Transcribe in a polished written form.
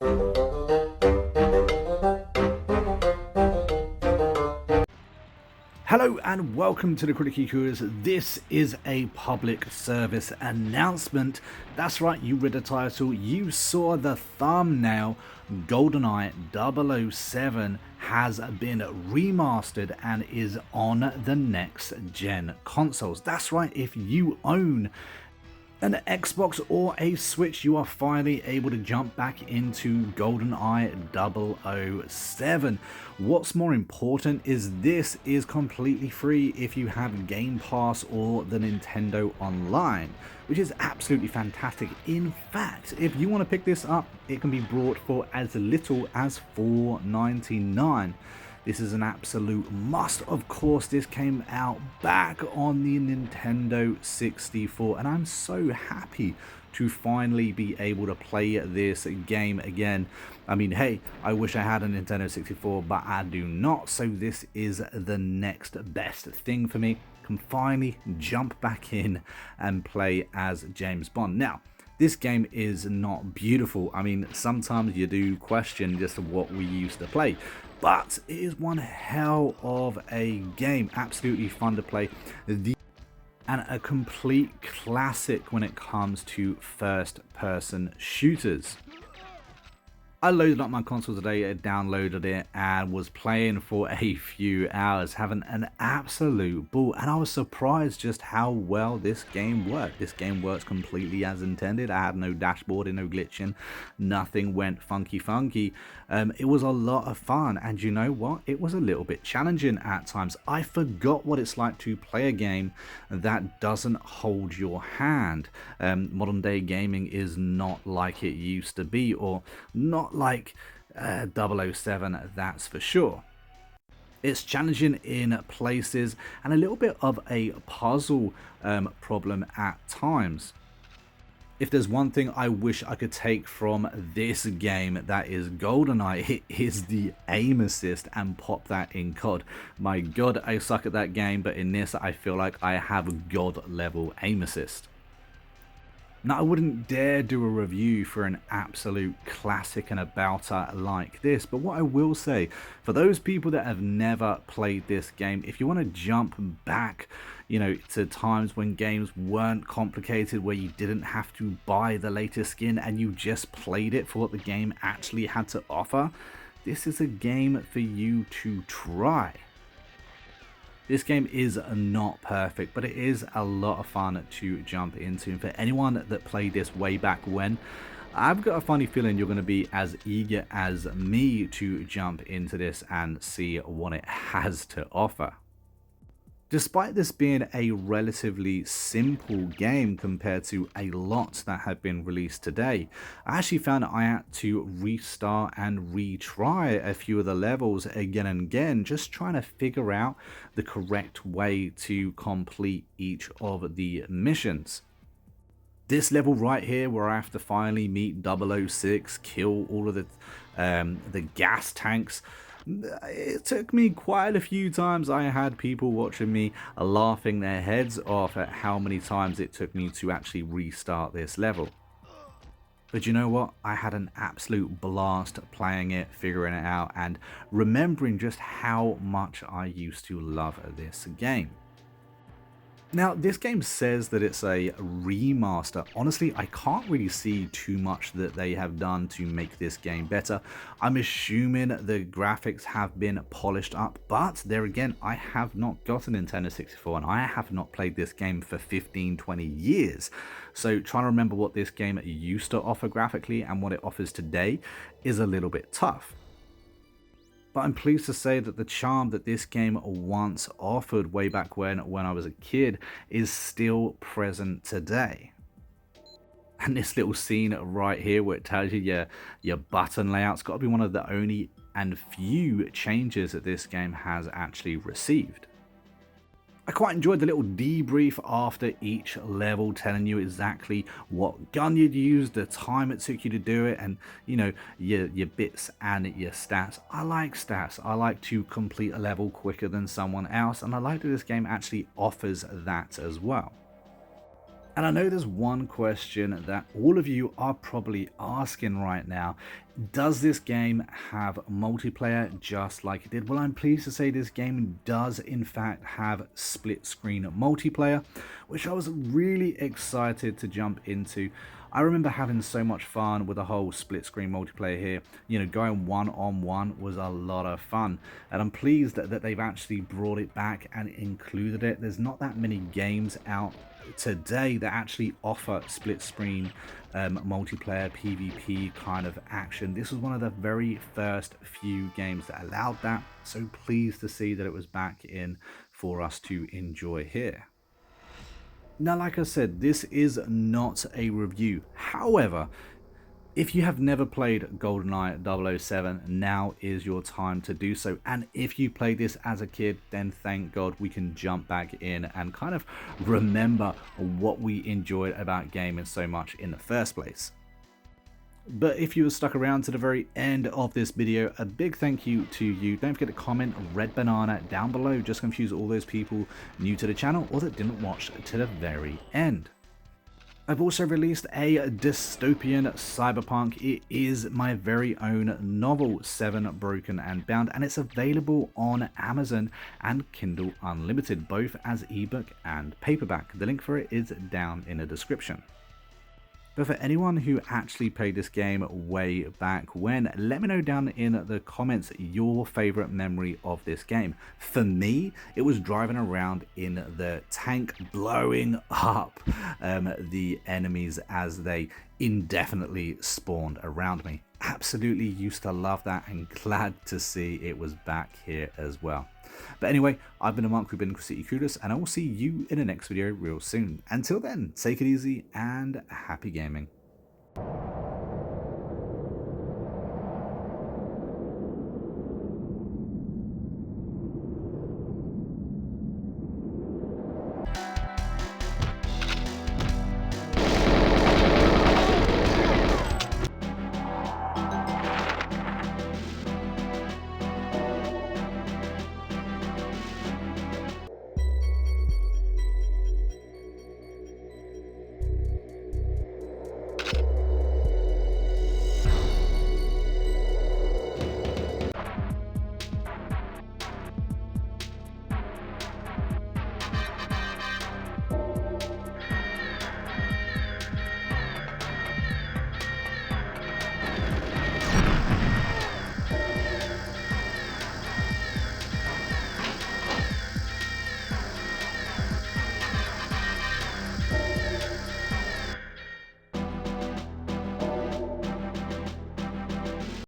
Hello and welcome to the Critically Clueless. This is a public service announcement. That's right, you read the title, you saw the thumbnail. Goldeneye 007 has been remastered and is on the next gen consoles. That's right, if you own an Xbox or a Switch, you are finally able to jump back into Goldeneye 007. What's more important is this is completely free if you have Game Pass or the Nintendo Online, which is absolutely fantastic. In fact, if you want to pick this up, it can be brought for as little as $4.99. This is an absolute must. Of course, this came out back on the Nintendo 64, and I'm so happy to finally be able to play this game again. I mean, hey, I wish I had a Nintendo 64, but I do not, so this is the next best thing for me. Can finally jump back in and play as James Bond. Now, this game is not beautiful. I mean, sometimes you do question just what we used to play, but it is one hell of a game. Absolutely fun to play. And a complete classic when it comes to first-person shooters. I loaded up my console today, downloaded it, and was playing for a few hours, having an absolute ball. And I was surprised just how well this game worked. This game works completely as intended. I had no dashboarding, no glitching, nothing went funky. It was a lot of fun, and you know what? It was a little bit challenging at times. I forgot what it's like to play a game that doesn't hold your hand. Modern day gaming is not like it used to be, or not like 007, that's for sure. It's challenging in places and a little bit of a puzzle problem at times. If there's one thing I wish I could take from this game, that is Goldeneye, it is the aim assist, and pop that in COD. My god, I suck at that game, but in this I feel like I have god level aim assist. Now, I wouldn't dare do a review for an absolute classic and abouter like this, but what I will say, for those people that have never played this game, if you want to jump back, to times when games weren't complicated, where you didn't have to buy the latest skin and you just played it for what the game actually had to offer, this is a game for you to try. This game is not perfect, but it is a lot of fun to jump into. And for anyone that played this way back when, I've got a funny feeling you're going to be as eager as me to jump into this and see what it has to offer. Despite this being a relatively simple game compared to a lot that have been released today, I actually found I had to restart and retry a few of the levels again and again, just trying to figure out the correct way to complete each of the missions. This level right here, where I have to finally meet 006, kill all of the gas tanks, it took me quite a few times. I had people watching me laughing their heads off at how many times it took me to actually restart this level. But you know what? I had an absolute blast playing it, figuring it out, and remembering just how much I used to love this game. Now, this game says that it's a remaster. Honestly, I can't really see too much that they have done to make this game better. I'm assuming the graphics have been polished up, but there again, I have not got a Nintendo 64 and I have not played this game for 15-20 years. So trying to remember what this game used to offer graphically and what it offers today is a little bit tough. But I'm pleased to say that the charm that this game once offered way back when I was a kid is still present today. And this little scene right here where it tells you your button layout's got to be one of the only and few changes that this game has actually received. I quite enjoyed the little debrief after each level, telling you exactly what gun you'd use, the time it took you to do it, and your bits and your stats. I like stats. I like to complete a level quicker than someone else, and I like that this game actually offers that as well. And I know there's one question that all of you are probably asking right now. Does this game have multiplayer just like it did? Well, I'm pleased to say this game does in fact have split screen multiplayer, which I was really excited to jump into. I remember having so much fun with the whole split screen multiplayer here. You know, going one-on-one was a lot of fun, and I'm pleased that they've actually brought it back and included it. There's not that many games out today that actually offer split screen multiplayer PvP kind of action. This was one of the very first few games that allowed that, so pleased to see that it was back in for us to enjoy here. Now, like I said, this is not a review. However, if you have never played GoldenEye 007, now is your time to do so. And if you played this as a kid, then thank God we can jump back in and kind of remember what we enjoyed about gaming so much in the first place. But if you were stuck around to the very end of this video, a big thank you to you. Don't forget to comment red banana down below, just confuse all those people new to the channel or that didn't watch to the very end. I've also released a dystopian cyberpunk. It is my very own novel, 7 Broken and Bound, and it's available on Amazon and Kindle Unlimited, both as ebook and paperback. The link for it is down in the description. But for anyone who actually played this game way back when, let me know down in the comments your favorite memory of this game. For me, it was driving around in the tank, blowing up the enemies as they indefinitely spawned around me. Absolutely used to love that, and glad to see it was back here as well. But anyway, I've been a Monk, we've been Critically Clueless, and I will see you in the next video real soon. Until then, take it easy and happy gaming.